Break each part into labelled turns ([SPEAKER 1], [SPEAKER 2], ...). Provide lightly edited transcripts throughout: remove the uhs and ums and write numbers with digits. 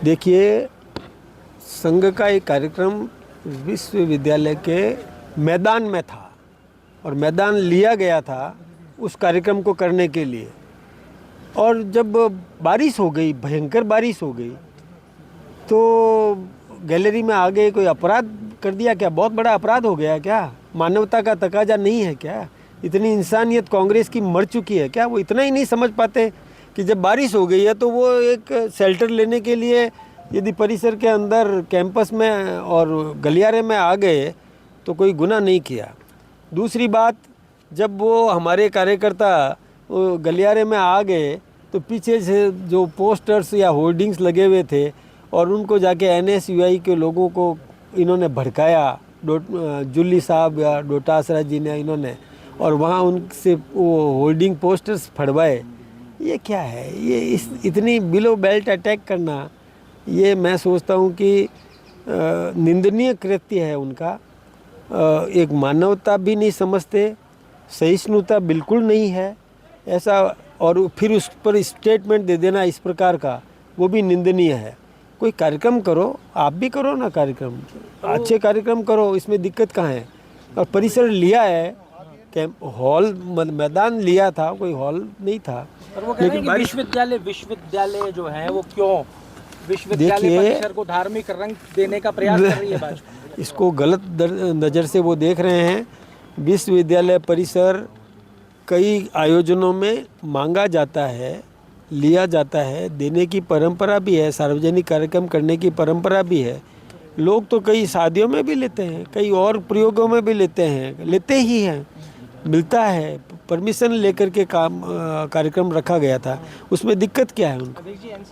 [SPEAKER 1] देखिए, संघ का एक कार्यक्रम विश्वविद्यालय के मैदान में था और मैदान लिया गया था उस कार्यक्रम को करने के लिए। और जब बारिश हो गई, भयंकर बारिश हो गई, तो गैलरी में आ गए। कोई अपराध कर दिया क्या? बहुत बड़ा अपराध हो गया क्या? मानवता का तकाजा नहीं है क्या? इतनी इंसानियत कांग्रेस की मर चुकी है क्या? वो इतना ही नहीं समझ पाते कि जब बारिश हो गई है तो वो एक शेल्टर लेने के लिए यदि परिसर के अंदर कैंपस में और गलियारे में आ गए तो कोई गुनाह नहीं किया। दूसरी बात, जब वो हमारे कार्यकर्ता गलियारे में आ गए तो पीछे से जो पोस्टर्स या होर्डिंग्स लगे हुए थे और उनको जाके NSUI के लोगों को इन्होंने भड़काया, जुल्ली साहब या डोटासरा जी ने इन्होंने, और वहाँ उनसे वो होर्डिंग पोस्टर्स फड़वाए। ये क्या है? ये इतनी बिलो बेल्ट अटैक करना, ये मैं सोचता हूँ कि निंदनीय कृत्य है उनका। एक मानवता भी नहीं समझते, सहिष्णुता बिल्कुल नहीं है ऐसा, और फिर उस पर स्टेटमेंट दे देना इस प्रकार का, वो भी निंदनीय है। कोई कार्यक्रम करो, आप भी करो ना कार्यक्रम, अच्छे कार्यक्रम करो, इसमें दिक्कत कहाँ है? और परिसर लिया है, हॉल मैदान लिया था, कोई हॉल नहीं था।
[SPEAKER 2] और वो कह रहे हैं कि विश्वविद्यालय जो है वो क्यों विश्वविद्यालय परिसर को धार्मिक रंग देने का प्रयास कर रही है भाजपा।
[SPEAKER 1] इसको गलत नज़र से वो देख रहे हैं। विश्वविद्यालय परिसर कई आयोजनों में मांगा जाता है, लिया जाता है, देने की परंपरा भी है, सार्वजनिक कार्यक्रम करने की परंपरा भी है। लोग तो कई शादियों में भी लेते हैं, कई और प्रयोगों में भी लेते ही हैं, मिलता है। परमिशन लेकर के कार्यक्रम रखा गया था, उसमें दिक्कत क्या है उनको?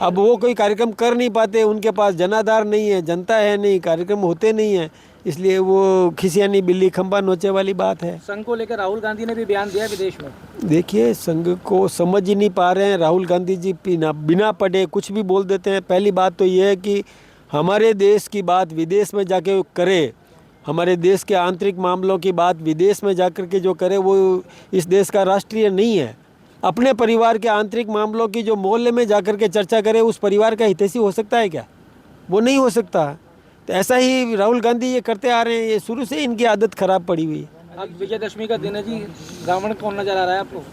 [SPEAKER 1] अब वो कोई कार्यक्रम कर नहीं पाते, उनके पास जनाधार नहीं है, जनता है नहीं, कार्यक्रम होते नहीं है, इसलिए वो खिसियानी बिल्ली खंबा नोचे वाली बात है।
[SPEAKER 2] संघ को लेकर राहुल गांधी ने भी बयान दिया विदेश में।
[SPEAKER 1] देखिए, संघ को समझ ही नहीं पा रहे हैं। राहुल गांधी जी बिना पढ़े कुछ भी बोल देते हैं। पहली बात तो ये है कि हमारे देश की बात विदेश में जाके करे, हमारे देश के आंतरिक मामलों की बात विदेश में जाकर के जो करे वो इस देश का राष्ट्रीय नहीं है। अपने परिवार के आंतरिक मामलों की जो मोहल्ले में जाकर के चर्चा करे, उस परिवार का हितैषी हो सकता है क्या? वो नहीं हो सकता। तो ऐसा ही राहुल गांधी ये करते आ रहे हैं, ये शुरू से इनकी आदत खराब पड़ी हुई है।
[SPEAKER 2] अब विजयदशमी का दिन है जी, रावण कौन नजर आ रहा है आपको?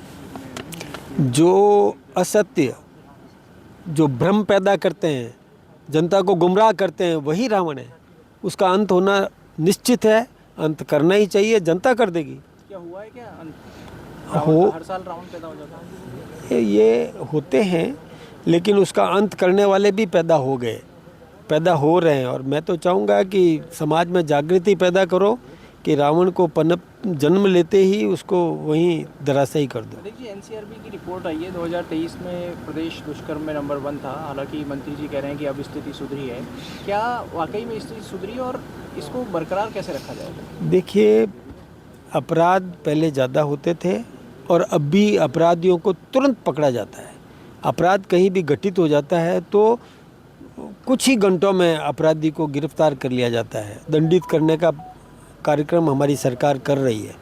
[SPEAKER 1] जो असत्य, जो भ्रम पैदा करते हैं, जनता को गुमराह करते हैं, वही रावण है। उसका अंत होना निश्चित है, अंत करना ही चाहिए, जनता कर देगी।
[SPEAKER 2] क्या हुआ है क्या अंत? हर साल रावण पैदा हो जाता है।
[SPEAKER 1] ये होते हैं, लेकिन उसका अंत करने वाले भी पैदा हो रहे हैं। और मैं तो चाहूँगा कि समाज में जागृति पैदा करो कि रावण को जन्म लेते ही उसको वहीं धराशायी कर दो।
[SPEAKER 2] देखिए, NCRB की रिपोर्ट आई है 2023 में प्रदेश दुष्कर्म में नंबर 1 था। हालांकि मंत्री जी कह रहे हैं कि अब स्थिति सुधरी है। क्या वाकई में स्थिति सुधरी और इसको बरकरार कैसे रखा जाएगा?
[SPEAKER 1] देखिए, अपराध पहले ज़्यादा होते थे और अब भी अपराधियों को तुरंत पकड़ा जाता है। अपराध कहीं भी घटित हो जाता है तो कुछ ही घंटों में अपराधी को गिरफ्तार कर लिया जाता है। दंडित करने का कार्यक्रम हमारी सरकार कर रही है।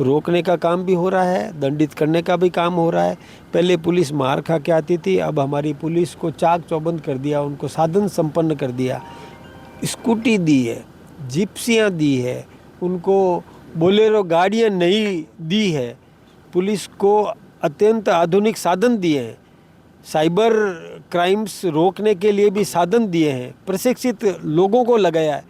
[SPEAKER 1] रोकने का काम भी हो रहा है, दंडित करने का भी काम हो रहा है। पहले पुलिस मार खा के आती थी, अब हमारी पुलिस को चाक चौबंद कर दिया, उनको साधन संपन्न कर दिया। स्कूटी दी है, जिप्सियाँ दी है, उनको बोलेरो गाड़ियाँ नई दी है, पुलिस को अत्यंत आधुनिक साधन दिए हैं, साइबर क्राइम्स रोकने के लिए भी साधन दिए हैं, प्रशिक्षित लोगों को लगाया है।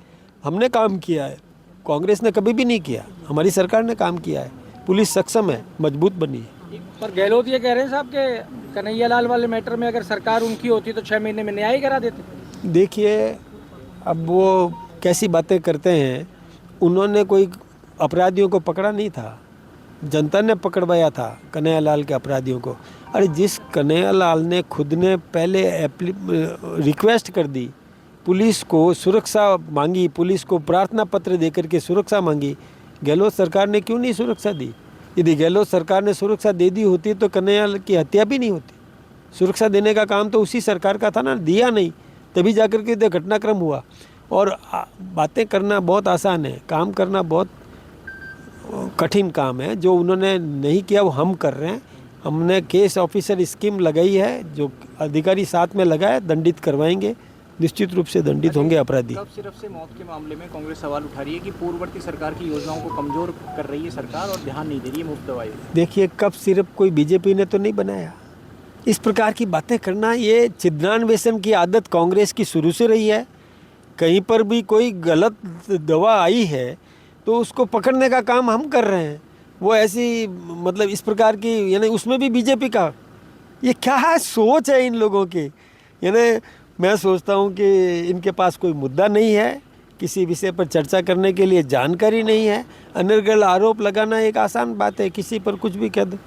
[SPEAKER 1] हमने काम किया है, कांग्रेस ने कभी भी नहीं किया, हमारी सरकार ने काम किया है। पुलिस सक्षम है, मजबूत बनी है।
[SPEAKER 2] पर गहलोत ये कह रहे हैं साहब कि कन्हैयालाल वाले मैटर में अगर सरकार उनकी होती तो 6 महीने में न्याय करा देते।
[SPEAKER 1] देखिए, अब वो कैसी बातें करते हैं। उन्होंने कोई अपराधियों को पकड़ा नहीं था, जनता ने पकड़वाया था कन्हैयालाल के अपराधियों को। अरे जिस कन्हैयालाल ने खुद ने पहले रिक्वेस्ट कर दी, पुलिस को सुरक्षा मांगी, पुलिस को प्रार्थना पत्र देकर के सुरक्षा मांगी, गहलोत सरकार ने क्यों नहीं सुरक्षा दी? यदि गहलोत सरकार ने सुरक्षा दे दी होती तो कन्हैयालाल की हत्या भी नहीं होती। सुरक्षा देने का काम तो उसी सरकार का था ना, दिया नहीं, तभी जाकर के घटनाक्रम हुआ। और बातें करना बहुत आसान है, काम करना बहुत कठिन काम है। जो उन्होंने नहीं किया वो हम कर रहे हैं। हमने केस ऑफिसर स्कीम लगाई है, जो अधिकारी साथ में लगाए, दंडित करवाएंगे निश्चित रूप से दंडित होंगे अपराधी।
[SPEAKER 2] कब सिर्फ से मौत के मामले में कांग्रेस सवाल उठा रही है कि पूर्ववर्ती सरकार की योजनाओं को कमजोर कर रही है सरकार और ध्यान नहीं दे रही है मुफ्त दवाई।
[SPEAKER 1] देखिए, कब सिर्फ कोई बीजेपी ने तो नहीं बनाया। इस प्रकार की बातें करना, ये छिद्रान्वेषण की आदत कांग्रेस की शुरू से रही है। कहीं पर भी कोई गलत दवा आई है तो उसको पकड़ने का काम हम कर रहे हैं। वो ऐसी मतलब इस प्रकार की, यानी उसमें भी बीजेपी का, ये क्या है सोच है इन लोगों की। यानी मैं सोचता हूँ कि इनके पास कोई मुद्दा नहीं है, किसी विषय पर चर्चा करने के लिए जानकारी नहीं है। अनर्गल आरोप लगाना एक आसान बात है, किसी पर कुछ भी कह दो।